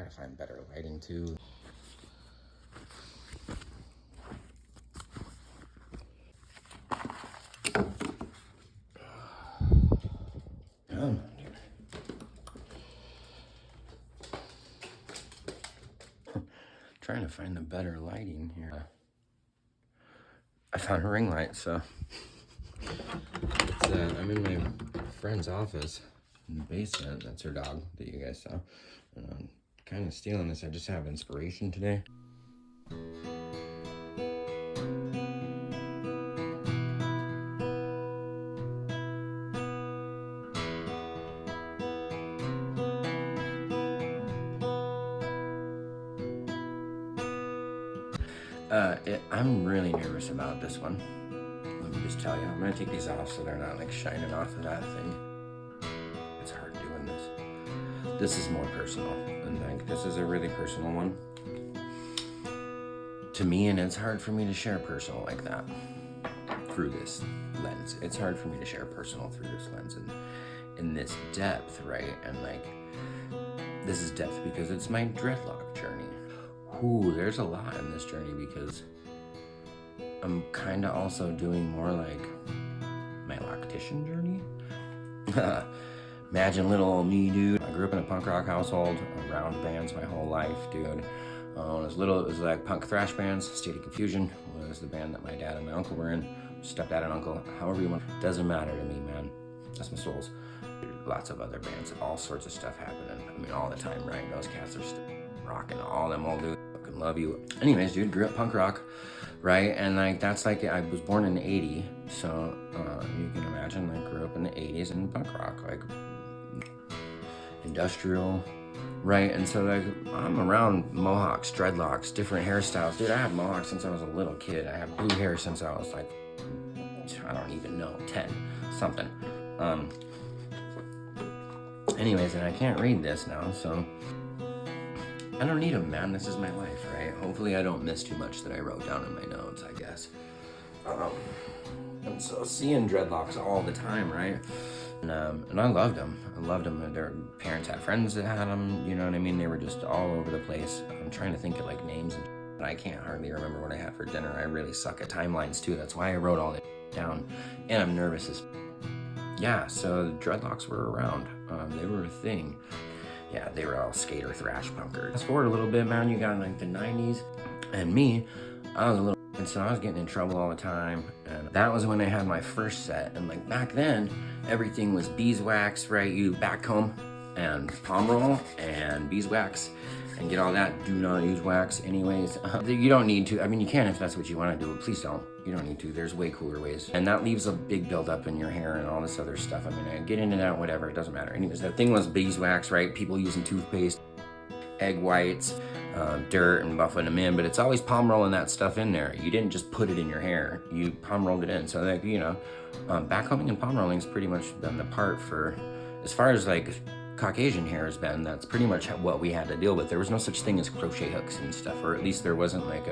to find better lighting too. Trying to find the better lighting here. I found a ring light, so I'm in my friend's office in the basement. That's her dog that you guys saw. And I'm kind of stealing this. I just have inspiration today. I'm really nervous about this one. Let me just tell you, I'm gonna take these off so they're not like shining off of that thing. It's hard doing this. This is more personal, and like this is a really personal one to me, and it's hard for me to share personal like that through this lens. It's hard for me to share personal through this lens and in this depth, right? And like this is depth because it's my dreadlock journey. Ooh, there's a lot in this journey because I'm kind of also doing more like my Loctician journey. Imagine little old me, dude. I grew up in a punk rock household, around bands my whole life, dude. When I was little, it was like punk thrash bands. State of Confusion was the band that my dad and my uncle were in. Stepdad and uncle, however you want. Doesn't matter to me, man. That's my souls. Lots of other bands, all sorts of stuff happening. I mean, all the time, right? Those cats are still rocking. All them old dudes. Fucking love you. Anyways, dude, grew up punk rock, right? And like that's like I was born in '80, so you can imagine I grew up in the '80s in punk rock, like industrial, right? And so like I'm around mohawks, dreadlocks, different hairstyles. Dude, I had mohawks since I was a little kid. I had blue hair since I was like, I don't even know, 10 something. Anyways, and I can't read this now, so I don't need them, man. This is my life, right? Hopefully I don't miss too much that I wrote down in my notes, I guess. And so seeing dreadlocks all the time, right? And I loved them. I loved them. Their parents had friends that had them, you know what I mean? They were just all over the place. I'm trying to think of like names, and I can't hardly remember what I had for dinner. I really suck at timelines too. That's why I wrote all that down. And I'm nervous as yeah, so the dreadlocks were around. They were a thing. Yeah, they were all skater thrash punkers. Fast forward a little bit, man, you got like the 90s. And me, I was a little, and so I was getting in trouble all the time. And that was when I had my first set. And like back then, everything was beeswax, right? You back comb and palm roll and beeswax and get all that. Do not use wax anyways. You don't need to. I mean, you can if that's what you want to do, but please don't. You don't need to. There's way cooler ways. And that leaves a big buildup in your hair and all this other stuff. I mean, I get into that, whatever, it doesn't matter. Anyways, the thing was beeswax, right? People using toothpaste, egg whites, dirt, and buffing them in, but it's always palm rolling that stuff in there. You didn't just put it in your hair. You palm rolled it in. So like, you know, backcombing and palm rolling has pretty much been the part for, as far as like Caucasian hair has been, that's pretty much what we had to deal with. There was no such thing as crochet hooks and stuff, or at least there wasn't like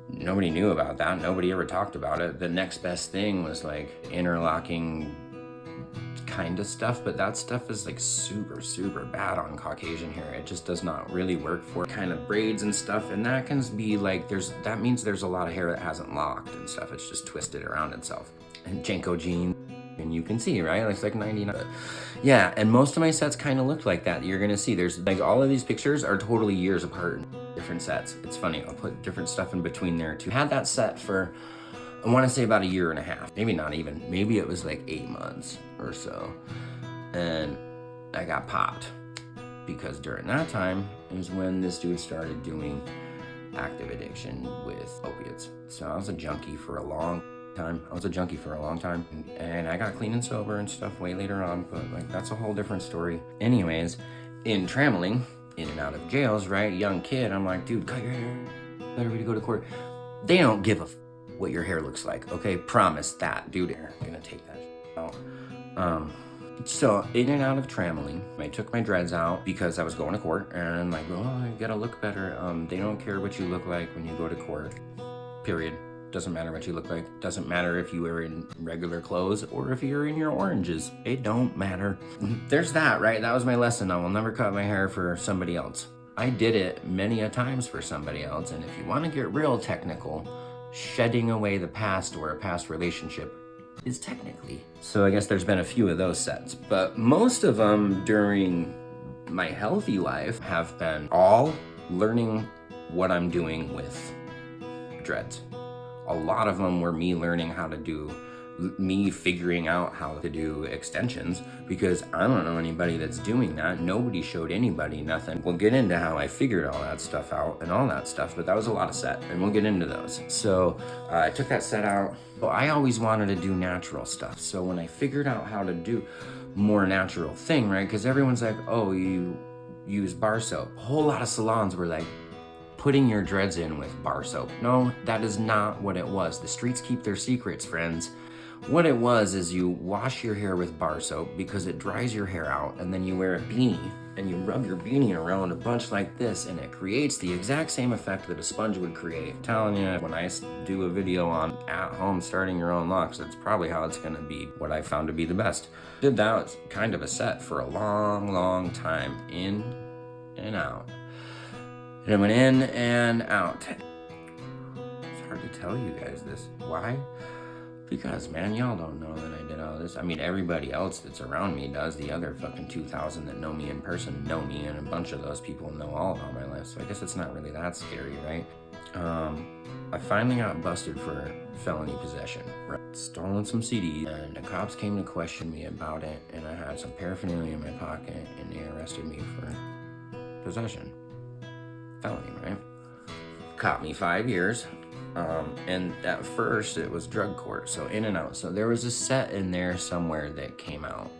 nobody knew about that. Nobody ever talked about it. The next best thing was like interlocking kind of stuff, but that stuff is like super, super bad on Caucasian hair. It just does not really work for kind of braids and stuff. And that can be like, that means there's a lot of hair that hasn't locked and stuff. It's just twisted around itself. And Janko jeans, and you can see, right? It's like 99. Yeah, and most of my sets kind of looked like that. You're gonna see there's like all of these pictures are totally years apart in different sets. It's funny, I'll put different stuff in between there too. I had that set for, I want to say about 1.5 years, maybe not even, maybe it was like 8 months or so. And I got popped because during that time is when this dude started doing active addiction with opiates. So I was a junkie for a long time. And I got clean and sober and stuff way later on, but like that's a whole different story. Anyways, in traveling in and out of jails, right? Young kid, I'm like, dude, cut your hair, let everybody go to court. They don't give a what your hair looks like, okay? Promise that, dude. I'm gonna take that out. So in and out of traveling, I took my dreads out because I was going to court, and I'm like, oh, I gotta look better. They don't care what you look like when you go to court, period. Doesn't matter what you look like. Doesn't matter if you were in regular clothes or if you're in your oranges. It don't matter. There's that, right? That was my lesson. I will never cut my hair for somebody else. I did it many a times for somebody else, and if you want to get real technical, shedding away the past or a past relationship is technically. So I guess there's been a few of those sets, but most of them during my healthy life have been all learning what I'm doing with dreads. A lot of them were me learning how to do, me figuring out how to do extensions, because I don't know anybody that's doing that. Nobody showed anybody nothing. We'll get into how I figured all that stuff out and all that stuff, but that was a lot of set, and we'll get into those. So I took that set out. Well, I always wanted to do natural stuff. So when I figured out how to do more natural thing, right? Because everyone's like, oh, you use bar soap. A whole lot of salons were like, putting your dreads in with bar soap. No, that is not what it was. The streets keep their secrets, friends. What it was is you wash your hair with bar soap because it dries your hair out, and then you wear a beanie and you rub your beanie around a bunch like this, and it creates the exact same effect that a sponge would create. I'm telling you, when I do a video on at home starting your own locks, that's probably how it's gonna be, what I found to be the best. Did that kind of a set for a long time, in and out. And I went in and out. It's hard to tell you guys this. Why? Because, man, y'all don't know that I did all this. I mean, everybody else that's around me does. The other fucking 2,000 that know me in person know me, and a bunch of those people know all about my life. So I guess it's not really that scary, right? I finally got busted for felony possession. Right? Stolen some CDs, and the cops came to question me about it, and I had some paraphernalia in my pocket, and they arrested me for possession. Felony, right? Caught me 5 years. And at first it was drug court, so in and out. So there was a set in there somewhere that came out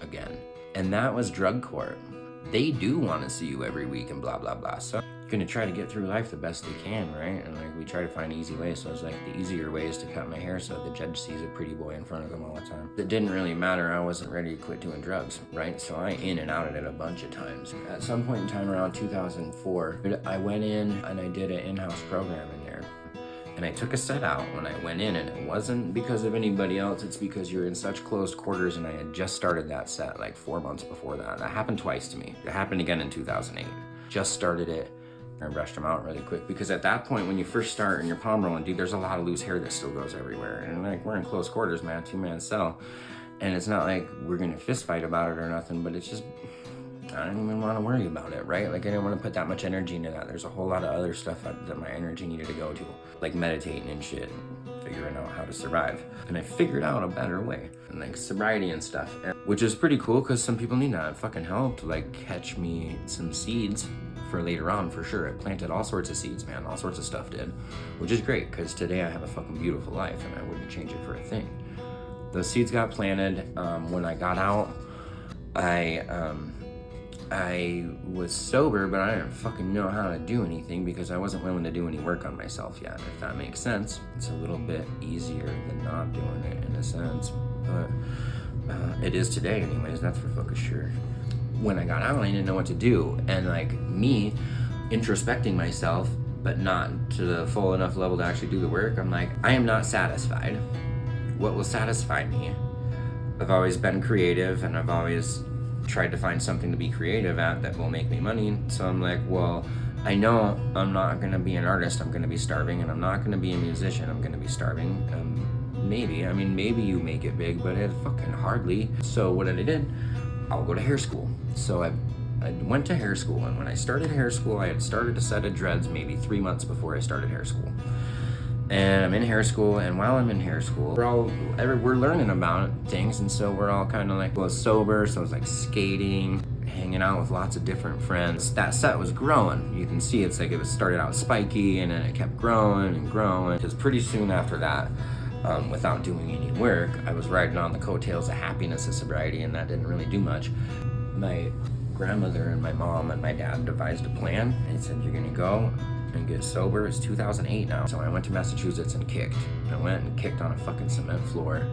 again, and that was drug court. They do want to see you every week and blah, blah, blah. So you're gonna try to get through life the best they can, right? And like, we try to find easy ways. So I was like, the easier way is to cut my hair so the judge sees a pretty boy in front of them all the time. It didn't really matter. I wasn't ready to quit doing drugs, right? So I in and out of it a bunch of times. At some point in time around 2004, I went in and I did an in-house program in there. And I took a set out when I went in, and it wasn't because of anybody else, it's because you're in such close quarters, and I had just started that set like 4 months before that. That happened twice to me. It happened again in 2008. Just started it and brushed them out really quick, because at that point when you first start and you're palm rolling, dude, there's a lot of loose hair that still goes everywhere. And like, we're in close quarters, man, 2-man cell. And it's not like we're gonna fist fight about it or nothing, but it's just, I don't even want to worry about it, right? Like, I didn't want to put that much energy into that. There's a whole lot of other stuff that my energy needed to go to, like meditating and shit, figuring out how to survive. And I figured out a better way, and like sobriety and stuff, which is pretty cool because some people need that. It fucking helped, like, catch me some seeds for later on, for sure. It planted all sorts of seeds, man. All sorts of stuff did, which is great because today I have a fucking beautiful life, and I wouldn't change it for a thing. Those seeds got planted. When I got out, I was sober, but I didn't fucking know how to do anything because I wasn't willing to do any work on myself yet, if that makes sense. It's a little bit easier than not doing it in a sense, but it is today anyways, that's for fucking sure. When I got out, I didn't know what to do, and like me introspecting myself, but not to the full enough level to actually do the work, I'm like, I am not satisfied. What will satisfy me? I've always been creative, and I've always tried to find something to be creative at that will make me money. So I'm like, well, I know I'm not gonna be an artist, I'm gonna be starving, and I'm not gonna be a musician, I'm gonna be starving. Maybe you make it big, but it fucking hardly. So what I did, I'll go to hair school. So I went to hair school, and when I started hair school, I had started a set of dreads maybe 3 months before I started hair school. And I'm in hair school, and while I'm in hair school, we're learning about things, and so we're all kind of like, well, sober, so it's like skating, hanging out with lots of different friends. That set was growing. You can see it's like it started out spiky, and then it kept growing and growing. Because pretty soon after that, without doing any work, I was riding on the coattails of happiness of sobriety, and that didn't really do much. My grandmother and my mom and my dad devised a plan, and they said, you're gonna go and get sober. It's 2008 now. So I went to Massachusetts and kicked. I went and kicked on a fucking cement floor.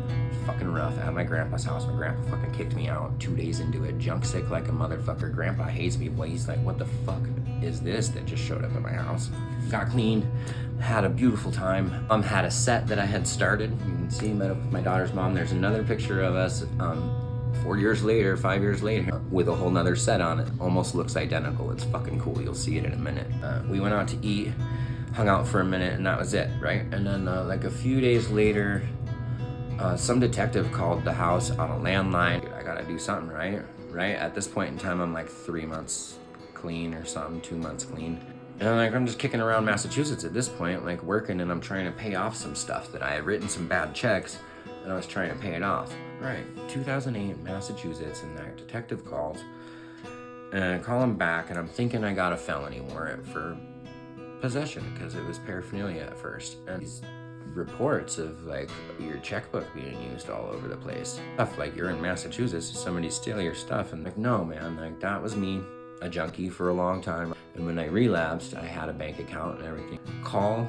Fucking rough at my grandpa's house. My grandpa fucking kicked me out 2 days into it. Junk sick like a motherfucker. Grandpa hates me, boy. He's like, what the fuck is this that just showed up at my house? Got clean. Had a beautiful time. Had a set that I had started. You can see met up with my daughter's mom. There's another picture of us 4 years later, 5 years later, with a whole nother set on it. Almost looks identical. It's fucking cool. You'll see it in a minute. We went out to eat, hung out for a minute, and that was it, right? And then like a few days later, some detective called the house on a landline. Dude, I gotta do something, right? At this point in time, I'm like 3 months clean or something, 2 months clean. And like, I'm just kicking around Massachusetts at this point, like working, and I'm trying to pay off some stuff that I had written some bad checks, and I was trying to pay it off. Right, 2008, Massachusetts, and that detective calls, and I call him back, and I'm thinking I got a felony warrant for possession, because it was paraphernalia at first. And these reports of like your checkbook being used all over the place. Stuff like, you're in Massachusetts, did somebody steal your stuff? And like, no man, like that was me, a junkie for a long time. And when I relapsed, I had a bank account and everything. Call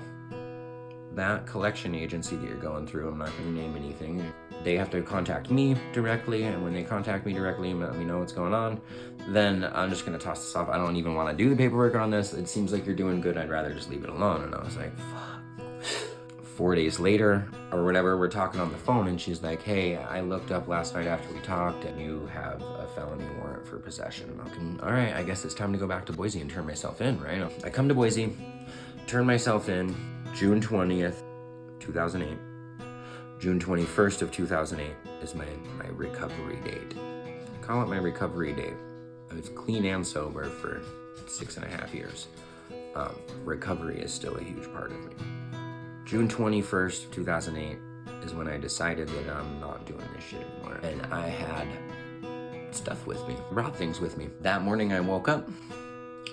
that collection agency that you're going through. I'm not going to name anything. They have to contact me directly, and when they contact me directly and let me know what's going on, then I'm just going to toss this off. I don't even want to do the paperwork on this. It seems like you're doing good. I'd rather just leave it alone. And I was like, fuck. 4 days later or whatever, we're talking on the phone, and she's like, hey, I looked up last night after we talked, and you have a felony warrant for possession. And I'm like, all right, I guess it's time to go back to Boise and turn myself in, right? I come to Boise, turn myself in, June 20th, 2008. June 21st of 2008 is my recovery date. I call it my recovery date. I was clean and sober for 6.5 years. Recovery is still a huge part of me. June 21st, 2008 is when I decided that I'm not doing this shit anymore. And I had stuff with me, brought things with me. That morning I woke up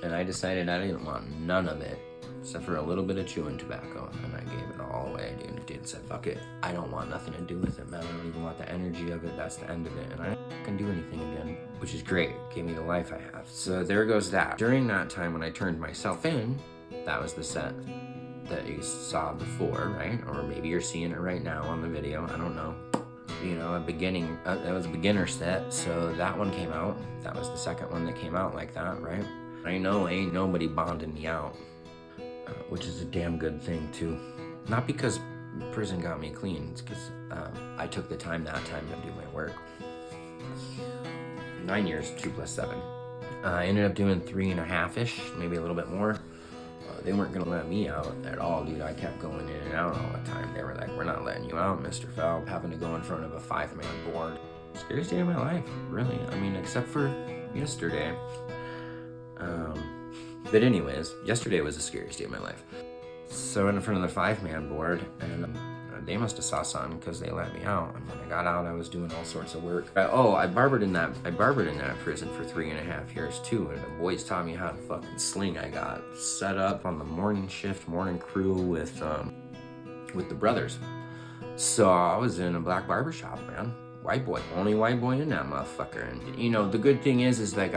and I decided I didn't want none of it except for a little bit of chewing tobacco, and I gave it all away. Dude said, fuck it. I don't want nothing to do with it, man. I don't even want the energy of it. That's the end of it. And I can do anything again, which is great. It gave me the life I have. So there goes that. During that time when I turned myself in, that was the set that you saw before, right? Or maybe you're seeing it right now on the video. I don't know. You know, that was a beginner set. So that one came out. That was the second one that came out like that, right? I know ain't nobody bonding me out. Which is a damn good thing too. Not because prison got me clean, it's because I took the time that time to do my work. 9 years, 2 + 7. I ended up doing 3.5-ish, maybe a little bit more. They weren't gonna let me out at all, dude. I kept going in and out all the time. They were like, we're not letting you out, Mr. Fell. Having to go in front of a 5-man board. Scariest day of my life, really. I mean, except for yesterday. But anyways, yesterday was the scariest day of my life. So in front of the 5-man board, and they must have saw something because they let me out. And when I got out, I was doing all sorts of work. I barbered in that prison for 3.5 years too. And the boys taught me how to fucking sling. I got set up on the morning shift, morning crew with the brothers. So I was in a black barbershop, man. White boy, only white boy in that motherfucker. And you know, the good thing is like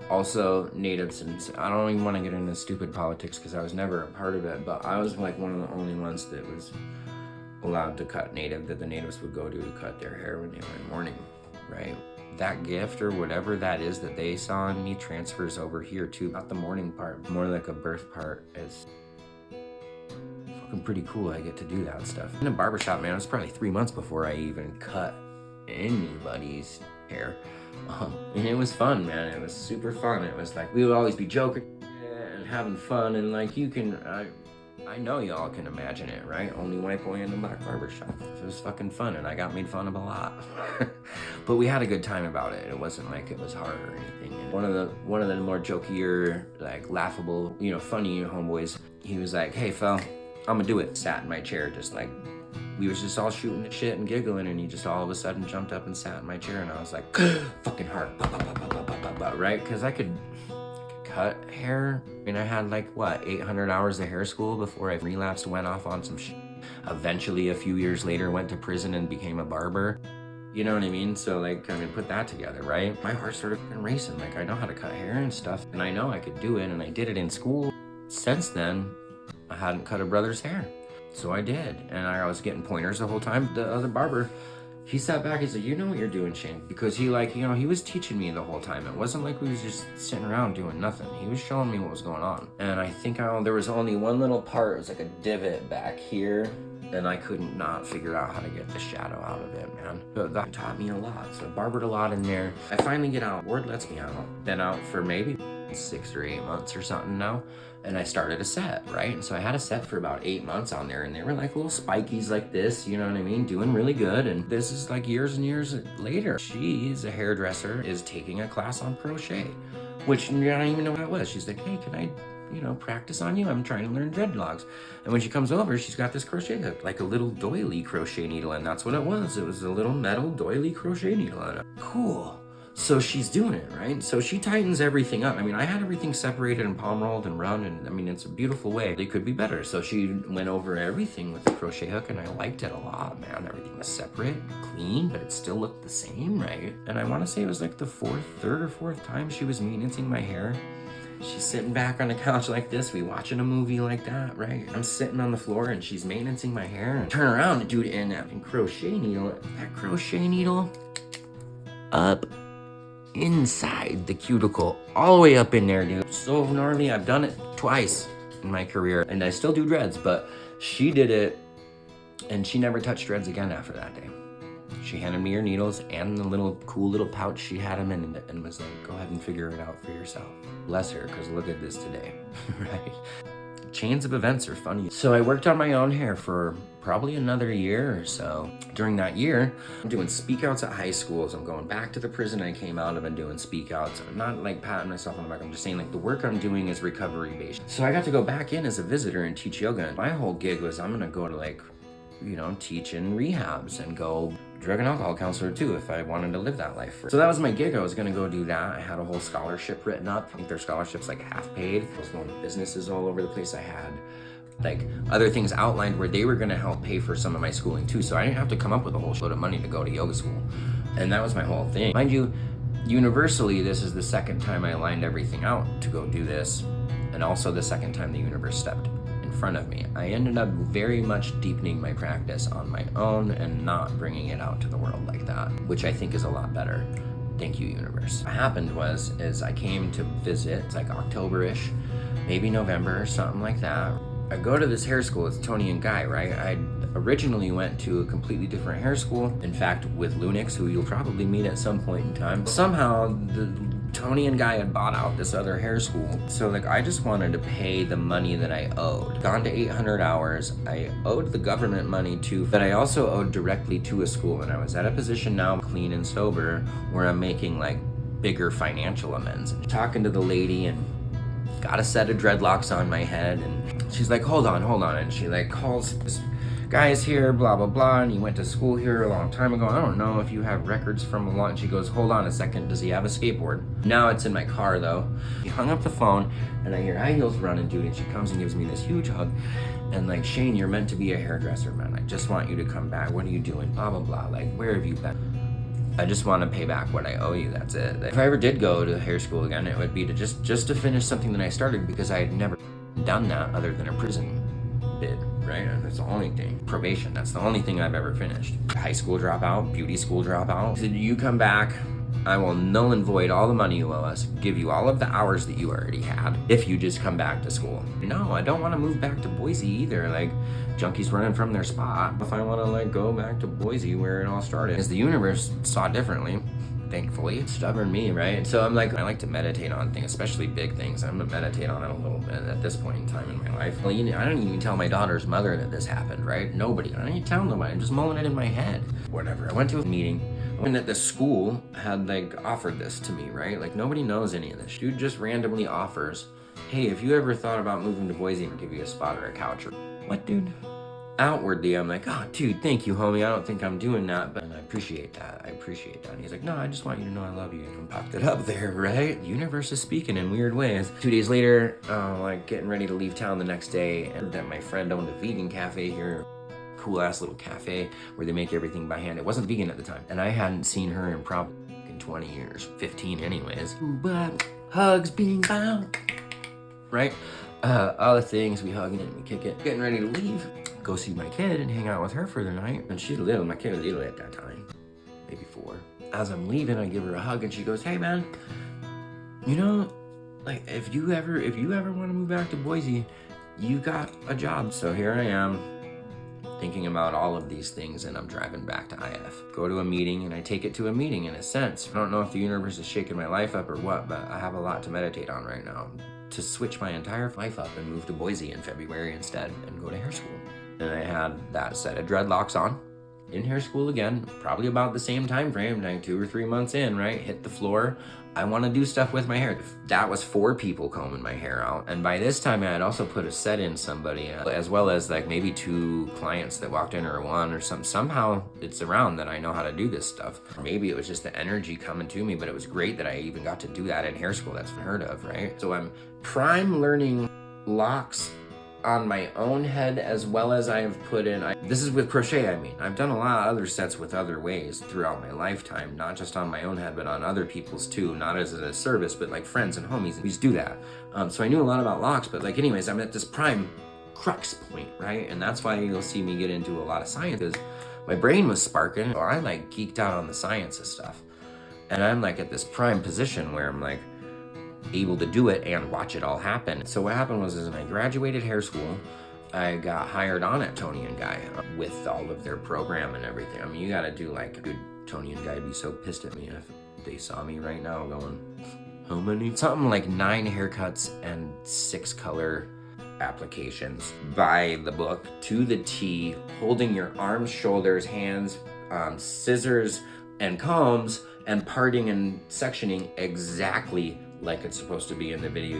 also natives, and I don't even want to get into stupid politics because I was never a part of it, but I was like one of the only ones that was allowed to cut native, that the natives would go to cut their hair when they were in mourning, right? That gift or whatever that is that they saw in me transfers over here too. Not the mourning part, more like a birth part. It's fucking pretty cool. I get to do that stuff. In a barbershop, man, it was probably 3 months before I even cut anybody's hair. And it was fun, man. It was super fun. It was like we would always be joking and having fun, and like I know y'all can imagine it, right? Only white boy in the black barbershop. It was fucking fun, and I got made fun of a lot. But we had a good time about it. It wasn't like it was hard or anything. And one of the more jokier, like laughable, you know, funny homeboys, he was like, hey, fell, I'm gonna do it. Sat in my chair, just like, we was just all shooting the shit and giggling, and he just all of a sudden jumped up and sat in my chair, and I was like, fucking hard, right? Because I could cut hair. I mean, I had like, 800 hours of hair school before I relapsed, went off on some shit. Eventually, a few years later, went to prison and became a barber. You know what I mean? So like, I mean, put that together, right? My heart started racing. Like, I know how to cut hair and stuff, and I know I could do it, and I did it in school. Since then, I hadn't cut a brother's hair. So I did, and I was getting pointers the whole time. The other barber, he sat back, he said, you know what you're doing, Shane? Because he like, you know, he was teaching me the whole time. It wasn't like we was just sitting around doing nothing. He was showing me what was going on. And I think there was only one little part, it was like a divot back here and I couldn't not figure out how to get the shadow out of it, man. But that taught me a lot. So I barbered a lot in there. I finally get out. Word lets me out. Been out for maybe 6 or 8 months or something now. And I started a set, right? And so I had a set for about 8 months on there, and they were like little spikies like this, you know what I mean? Doing really good. And this is like years and years later. She's a hairdresser, is taking a class on crochet, which I don't even know what that was. She's like, hey, can I, practice on you? I'm trying to learn dreadlocks. And when she comes over, she's got this crochet hook, like a little doily crochet needle, and that's what it was. It was a little metal doily crochet needle on it. Cool. So she's doing it, right? So she tightens everything up. I mean, I had everything separated and palm rolled and run, and I mean, it's a beautiful way. They could be better. So she went over everything with the crochet hook, and I liked it a lot, man. Everything was separate, clean, but it still looked the same, right? And I want to say it was like the third or fourth time she was maintenancing my hair. She's sitting back on the couch like this, we watching a movie like that, right? I'm sitting on the floor and she's maintenancing my hair, and turn around, dude, and that crochet needle up inside the cuticle, all the way up in there, dude. So gnarly. I've done it twice in my career, and I still do dreads, but she did it, and she never touched dreads again after that day. She handed me her needles and the cool little pouch she had them in, and was like, go ahead and figure it out for yourself. Bless her, because look at this today, right? Chains of events are funny. So I worked on my own hair for probably another year or so. During that year, I'm doing speak outs at high schools. I'm going back to the prison I came out of and doing speak outs. I'm not like patting myself on the back. I'm just saying like the work I'm doing is recovery based. So I got to go back in as a visitor and teach yoga. And my whole gig was I'm gonna go to teach in rehabs and go drug and alcohol counselor too if I wanted to live that life. So that was my gig. I was gonna go do that. I had a whole scholarship written up. I think their scholarship's like half paid. I was going to businesses all over the place. I had like other things outlined where they were gonna help pay for some of my schooling too. So I didn't have to come up with a whole load of money to go to yoga school. And that was my whole thing. Mind you, universally, this is the second time I lined everything out to go do this. And also the second time the universe stepped front of me. I ended up very much deepening my practice on my own and not bringing it out to the world like that, which I think is a lot better. Thank you, universe. What happened is I came to visit, it's like October-ish, maybe November or something like that. I go to this hair school, it's Tony and Guy, right? I originally went to a completely different hair school. In fact, with Locs, who you'll probably meet at some point in time. Somehow, Tony and Guy had bought out this other hair school. So I just wanted to pay the money that I owed. Gone to 800 hours. I owed the government money too, but I also owed directly to a school. And I was at a position now, clean and sober, where I'm making bigger financial amends. And talking to the lady and got a set of dreadlocks on my head. And she's like, hold on. And she calls this guy's here, blah, blah, blah, and he went to school here a long time ago. I don't know if you have records from a lot. And she goes, hold on a second, does he have a skateboard? Now it's in my car though. He hung up the phone and I hear high heels running, dude, and she comes and gives me this huge hug. And Shane, you're meant to be a hairdresser, man. I just want you to come back. What are you doing? Blah, blah, blah. Where have you been? I just want to pay back what I owe you, that's it. If I ever did go to hair school again, it would be to just to finish something that I started, because I had never done that other than a prison bid. Right? And that's the only thing. Probation, that's the only thing I've ever finished. High school dropout, beauty school dropout. So you come back, I will null and void all the money you owe us, give you all of the hours that you already had, if you just come back to school. No, I don't want to move back to Boise either. Junkies running from their spot. If I want to go back to Boise where it all started. Because the universe saw differently. Thankfully. Stubborn me, right? So I like to meditate on things, especially big things. I'm gonna meditate on it a little bit at this point in time in my life. Well, I don't even tell my daughter's mother that this happened, right? Nobody. I don't even tell nobody. I'm just mulling it in my head. Whatever. I went to a meeting when that the school had offered this to me, right? Nobody knows any of this. Dude just randomly offers, hey, if you ever thought about moving to Boise, I'll give you a spot or a couch. What, dude? Outwardly, I'm like, oh, dude, thank you, homie. I don't think I'm doing that, but I appreciate that. And he's like, no, I just want you to know I love you. And I popped it up there, right? The universe is speaking in weird ways. 2 days later, getting ready to leave town the next day, and that my friend owned a vegan cafe here. Cool ass little cafe where they make everything by hand. It wasn't vegan at the time, and I hadn't seen her in probably 20 years, 15 anyways. But hugs being bound, right? All the things, we hug it, we kick it. Getting ready to leave. Go see my kid and hang out with her for the night. And she's little, my kid was little at that time, maybe 4. As I'm leaving, I give her a hug and she goes, hey man, if you ever want to move back to Boise, you got a job. So here I am thinking about all of these things, and I'm driving back to IF. Go to a meeting, and I take it to a meeting in a sense. I don't know if the universe is shaking my life up or what, but I have a lot to meditate on right now. To switch my entire life up and move to Boise in February instead and go to hair school. And I had that set of dreadlocks on, in hair school again, probably about the same time frame, like 2 or 3 months in, right? Hit the floor. I want to do stuff with my hair. That was 4 people combing my hair out. And by this time I had also put a set in somebody, as well as like maybe 2 clients that walked in, or 1 or something. Somehow it's around that I know how to do this stuff. Maybe it was just the energy coming to me, but it was great that I even got to do that in hair school. That's unheard of, right? So I'm prime learning locks on my own head, as well as I have put in, this is with crochet, I mean. I've done a lot of other sets with other ways throughout my lifetime, not just on my own head, but on other people's too, not as a service, but like friends and homies, we just do that. So I knew a lot about locks, but like anyways, I'm at this prime crux point, right? And that's why you'll see me get into a lot of science, because my brain was sparking, or I like geeked out on the science of stuff. And I'm like at this prime position where I'm like, able to do it and watch it all happen. So what happened was, when I graduated hair school, I got hired on at Tony & Guy with all of their program and everything. I mean, you gotta do like, dude, Tony & Guy would be so pissed at me if they saw me right now going, how many? Something like 9 haircuts and 6 color applications by the book, to the T, holding your arms, shoulders, hands, scissors and combs, and parting and sectioning exactly like it's supposed to be in the video,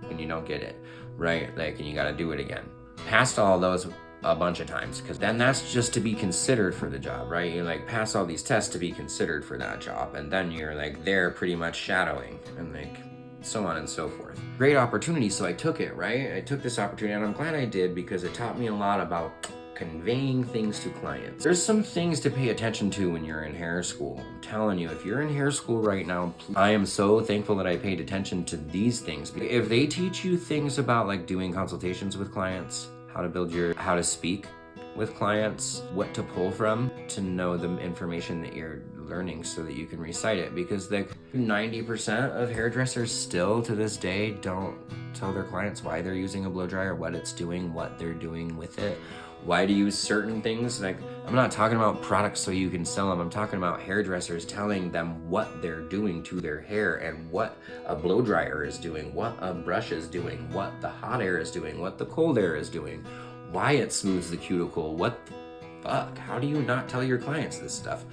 and you don't get it, right? Like, and you gotta do it again. Passed all those a bunch of times, because then that's just to be considered for the job, right? You like pass all these tests to be considered for that job, and then you're like there pretty much shadowing, and like so on and so forth. Great opportunity, so I took it, right? I took this opportunity, and I'm glad I did, because it taught me a lot about conveying things to clients. There's some things to pay attention to when you're in hair school. I'm telling you, if you're in hair school right now, I am so thankful that I paid attention to these things. If they teach you things about like doing consultations with clients, how to speak with clients, what to pull from, to know the information that you're learning so that you can recite it, because like 90% of hairdressers still to this day don't tell their clients why they're using a blow dryer, what it's doing, what they're doing with it, why to use certain things. Like, I'm not talking about products so you can sell them. I'm talking about hairdressers telling them what they're doing to their hair, and what a blow dryer is doing, what a brush is doing, what the hot air is doing, what the cold air is doing, why it smooths the cuticle, what the fuck? How do you not tell your clients this stuff?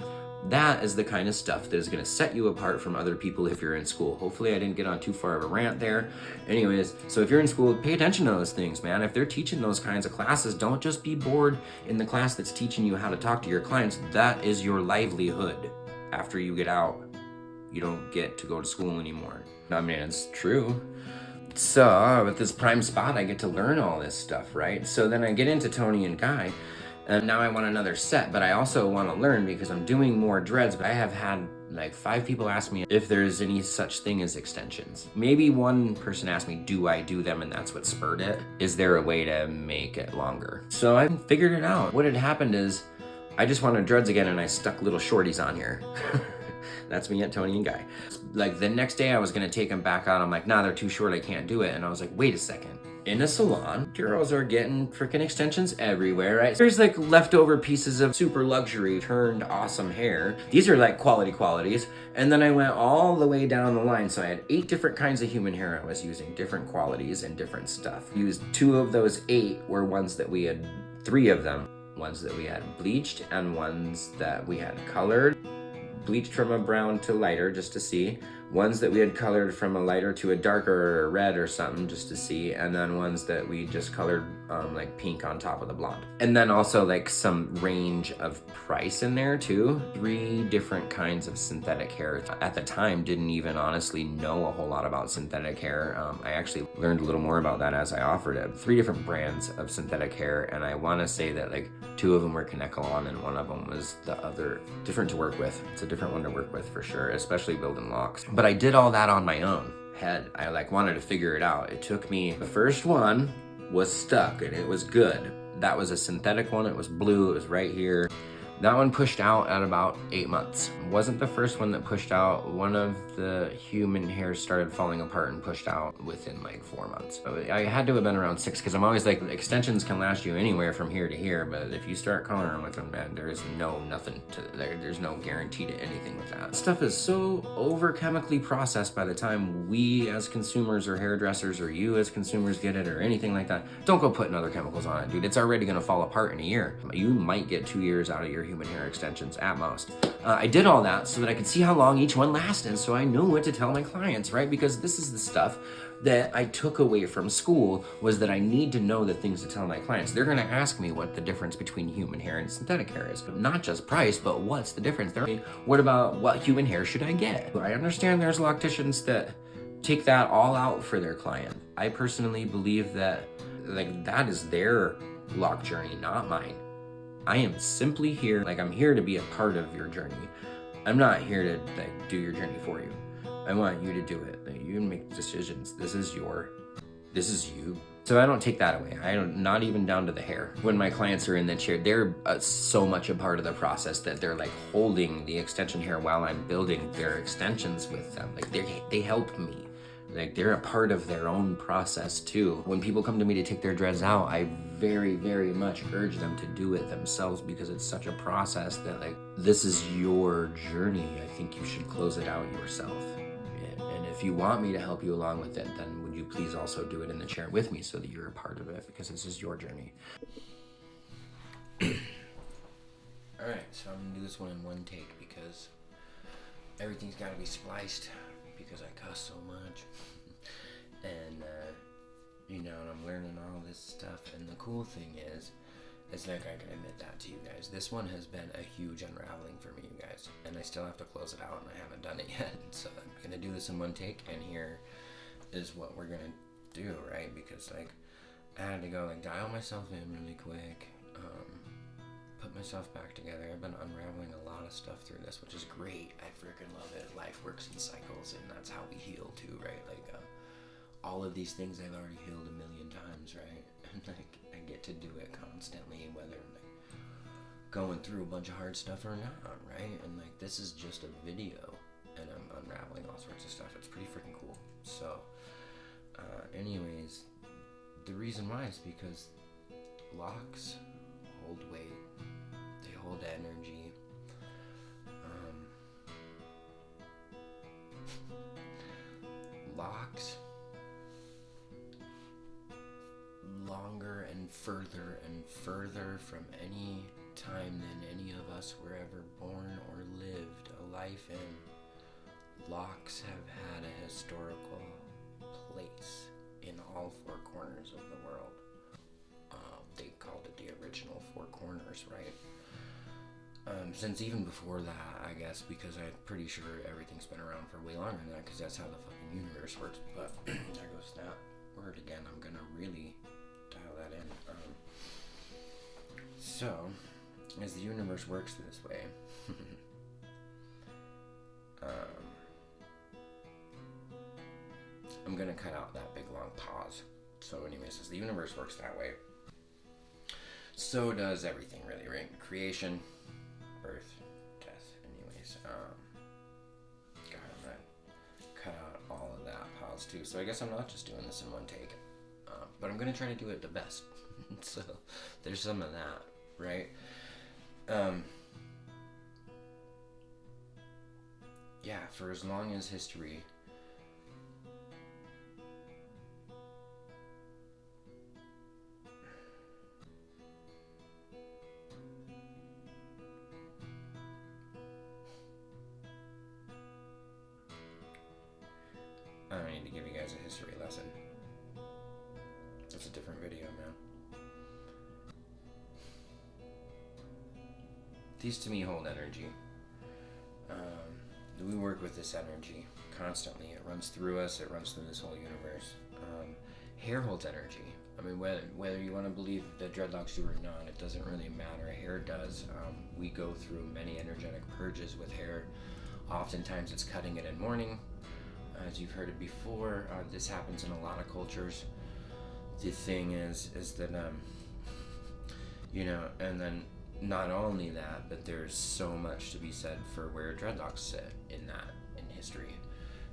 That is the kind of stuff that is going to set you apart from other people if you're in school. Hopefully I didn't get on too far of a rant there. Anyways, so if you're in school, pay attention to those things, man. If they're teaching those kinds of classes, don't just be bored in the class that's teaching you how to talk to your clients. That is your livelihood. After you get out, you don't get to go to school anymore. I mean, it's true. So with this prime spot, I get to learn all this stuff, right? So then I get into Tony & Guy, and now I want another set, but I also want to learn, because I'm doing more dreads. But I have had like 5 people ask me if there's any such thing as extensions. Maybe 1 person asked me, do I do them? And that's what spurred it. Is there a way to make it longer? So I figured it out. What had happened is I just wanted dreads again, and I stuck little shorties on here. That's me at Tony & Guy. Like the next day I was gonna take them back out. I'm like, nah, they're too short, I can't do it. And I was like, wait a second. In a salon, girls are getting freaking extensions everywhere, right? There's like leftover pieces of super luxury turned awesome hair. These are like qualities. And then I went all the way down the line. So I had 8 different kinds of human hair I was using, different qualities and different stuff. Used 2 of those 8 were ones that we had, 3 of them, ones that we had bleached and ones that we had colored. Bleached from a brown to lighter just to see, ones that we had colored from a lighter to a darker red or something just to see, and then ones that we just colored like pink on top of the blonde. And then also like some range of price in there too. 3 different kinds of synthetic hair. At the time, didn't even honestly know a whole lot about synthetic hair. I actually learned a little more about that as I offered it. 3 different brands of synthetic hair, and I want to say that like 2 of them were Kanekalon and 1 of them was the other. Different to work with. It's a different one to work with for sure, especially building locks. But I did all that on my own head. I like wanted to figure it out. It took me, the first one was stuck and it was good. That was a synthetic one. It was blue. It was right here. That one pushed out at about 8 months. It wasn't the first one that pushed out. One of the human hairs started falling apart and pushed out within like 4 months. I had to have been around 6, because I'm always like, extensions can last you anywhere from here to here, but if you start coloring with them, man, there is nothing to there. There's no guarantee to anything with that. Stuff is so over chemically processed by the time we as consumers or hairdressers or you as consumers get it or anything like that. Don't go putting other chemicals on it, dude. It's already gonna fall apart in a year. You might get 2 years out of your human hair extensions at most. I did all that so that I could see how long each one lasted, so I knew what to tell my clients, right? Because this is the stuff that I took away from school, was that I need to know the things to tell my clients. They're gonna ask me what the difference between human hair and synthetic hair is. Not just price, but what's the difference? They're like, what about what human hair should I get? I understand there's locticians that take that all out for their client. I personally believe that like that is their lock journey, not mine. I am simply here, like I'm here to be a part of your journey. I'm not here to like do your journey for you. I want you to do it. Like, you can make decisions. This is you. So I don't take that away. Not even down to the hair. When my clients are in the chair, they're so much a part of the process that they're like holding the extension hair while I'm building their extensions with them. Like they help me. Like they're a part of their own process too. When people come to me to take their dreads out, I very, very much urge them to do it themselves, because it's such a process that like, this is your journey. I think you should close it out yourself. And if you want me to help you along with it, then would you please also do it in the chair with me so that you're a part of it, because this is your journey. All right, so I'm gonna do this one in one take because everything's gotta be spliced, because I cuss so much. And I'm learning all this stuff, and the cool thing is like, I can admit that to you guys, this one has been a huge unraveling for me, you guys, and I still have to close it out, and I haven't done it yet. So I'm gonna do this in one take, and here is what we're gonna do, right? Because like, I had to go like dial myself in really quick, put myself back together. I've been unraveling a lot of stuff through this, which is great. I freaking love it. Life works in cycles, and that's how we heal too, right? Like all of these things I've already healed a million times, right? And like, I get to do it constantly, whether like going through a bunch of hard stuff or not, right? And like, this is just a video, and I'm unraveling all sorts of stuff. It's pretty freaking cool. So anyways, the reason why is because locks hold weight, they hold energy. Locks longer and further from any time than any of us were ever born or lived a life in. Locks have had a historical place in all four corners of the world. They called it the original four corners, right? Since even before that, I guess, because I'm pretty sure everything's been around for way longer than that, because that's how the fucking universe works. But there goes that word again. I'm gonna really dial that in. So, as the universe works this way, I'm gonna cut out that big long pause. So anyways, as the universe works that way, so does everything really, right? Creation, birth, death. Anyways, God, I'm gonna cut out all of that pause too. So I guess I'm not just doing this in one take, but I'm gonna try to do it the best. So there's some of that, right? Yeah, for as long as history I don't need to give you guys a history lesson. That's a different video, man. These to me hold energy. We work with this energy constantly. It runs through us. It runs through this whole universe. Hair holds energy. I mean, whether you want to believe that dreadlocks do or not, it doesn't really matter. Hair does. We go through many energetic purges with hair. Oftentimes it's cutting it in mourning. As you've heard it before, this happens in a lot of cultures. The thing is that, and then not only that, but there's so much to be said for where dreadlocks sit in history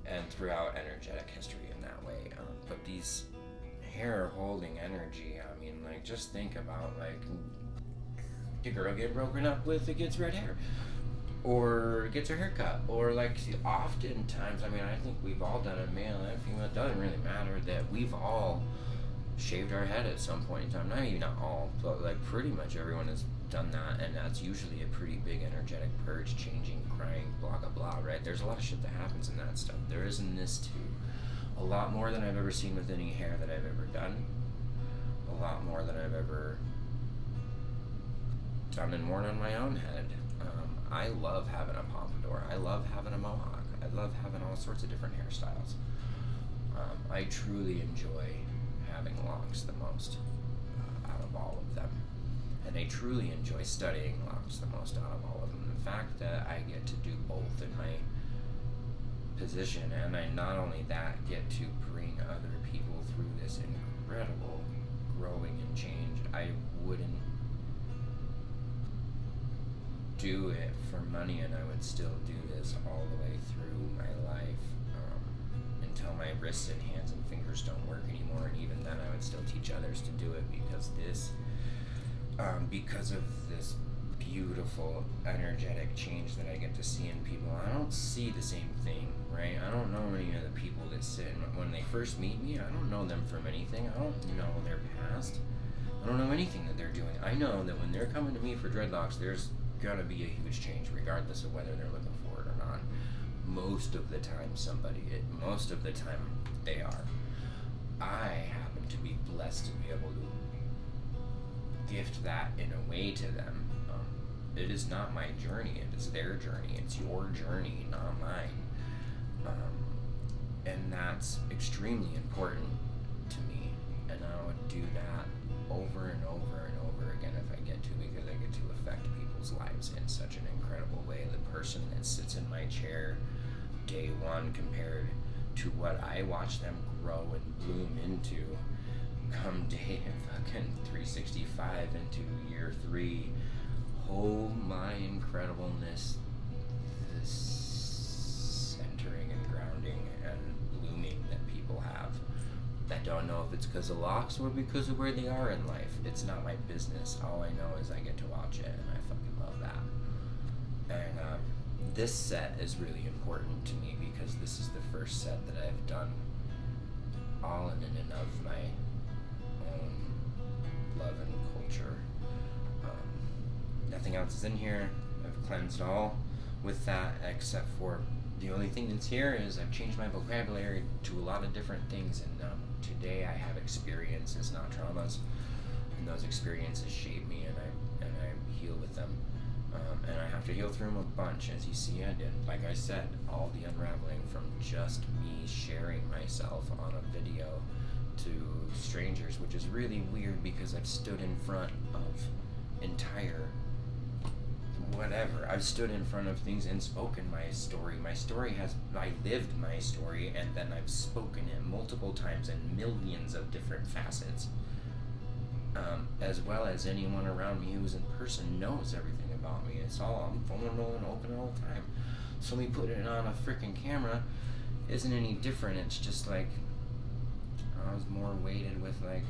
and throughout energetic history in that way. But these hair holding energy, I mean, like, just think about, like, the girl get broken up with that gets red hair, or gets her hair cut, or, like, oftentimes, I mean, I think we've all done it, male and female, it doesn't really matter, that we've all shaved our head at some point in time. Not even all, but, like, pretty much everyone has done that, and that's usually a pretty big energetic purge, changing, crying, blah blah blah, right? There's a lot of shit that happens in that stuff. There is in this too. A lot more than I've ever seen with any hair that I've ever done. A lot more than I've ever done and worn on my own head. I love having a pompadour. I love having a mohawk. I love having all sorts of different hairstyles. I truly enjoy having locks the most out of all of them. And I truly enjoy studying locks the most out of all of them. The fact that I get to do both in my position, and I not only that, get to bring other people through this incredible growing and change. I wouldn't do it for money, and I would still do this all the way through my life until my wrists and hands and fingers don't work anymore, and even then I would still teach others to do it, because of this beautiful energetic change that I get to see in people. I don't see the same thing, right? I don't know any of the people that sit, and when they first meet me, I don't know them from anything. I don't know their past. I don't know anything that they're doing. I know that when they're coming to me for dreadlocks, there's gonna be a huge change, regardless of whether they're looking for it or not. Most of the time most of the time they are. I happen to be blessed to be able to gift that in a way to them. It is not my journey, it is their journey. It's your journey, not mine. And that's extremely important to me, and I would do that over and over and over again if I get to, because I get to affect people's lives in such an incredible way. The person that sits in my chair day one compared to what I watch them grow and bloom into come day fucking 365 into year 3. Oh my incredibleness, this centering and grounding and blooming that people have. I don't know if it's because of locks or because of where they are in life. It's not my business. All I know is I get to watch it, and I fucking love that. And this set is really important to me, because this is the first set that I've done all in and of my own love and culture. Nothing else is in here. I've cleansed all with that, except for the only thing that's here is I've changed my vocabulary to a lot of different things, and today I have experiences, not traumas, and those experiences shape me, and I heal with them, and I have to heal through them a bunch, as you see I did. Like I said, all the unraveling from just me sharing myself on a video to strangers, which is really weird, because I've stood in front of entire whatever. I've stood in front of things and spoken my story. I lived my story, and then I've spoken it multiple times in millions of different facets. As well as anyone around me who's in person knows everything about me. I'm vulnerable and open all the time. So me putting it on a freaking camera isn't any different. It's just like, I was more weighted with, like,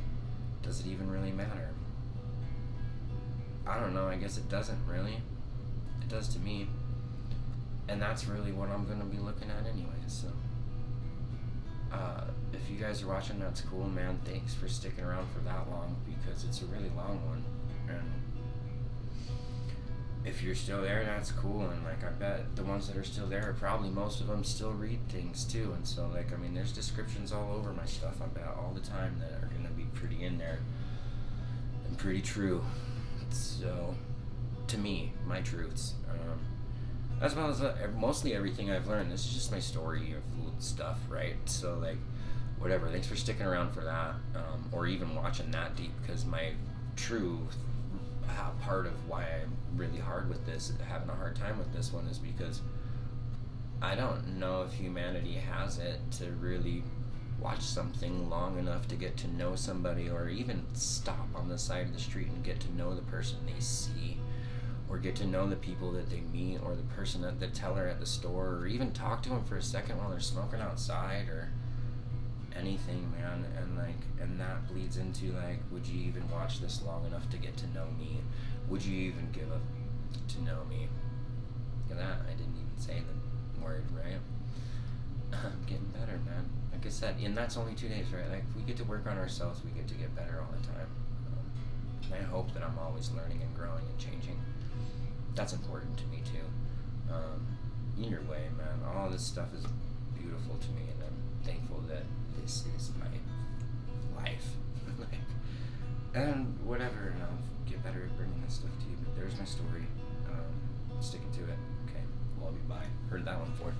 does it even really matter? I don't know, I guess it doesn't really. It does to me. And that's really what I'm going to be looking at anyway, so. If you guys are watching, that's cool, man. Thanks for sticking around for that long, because it's a really long one. And if you're still there, that's cool. And, like, I bet the ones that are still there, probably most of them still read things too. And so, like, I mean, there's descriptions all over my stuff, I bet, all the time, that are going to be pretty in there and pretty true. So, to me, my truths, as well as mostly everything I've learned. This is just my story of stuff, right? So, like, whatever. Thanks for sticking around for that, or even watching that deep, because my true part of why I'm really having a hard time with this one, is because I don't know if humanity has it to really watch something long enough to get to know somebody, or even stop on the side of the street and get to know the person they see, or get to know the people that they meet, or the person at the teller at the store, or even talk to them for a second while they're smoking outside, or anything, man. And that bleeds into, like, would you even watch this long enough to get to know me? Would you even give up to know me? Look at that, I didn't even say the word, right? I'm getting better, man. Like I said, and that's only 2 days, right? Like, we get to work on ourselves, we get to get better all the time. And I hope that I'm always learning and growing and changing. That's important to me too. Either way, man, all this stuff is beautiful to me, and I'm thankful that this is my life. And whatever, and I'll get better at bringing this stuff to you. But there's my story. Sticking to it. Okay, love you. Bye. Heard that one before.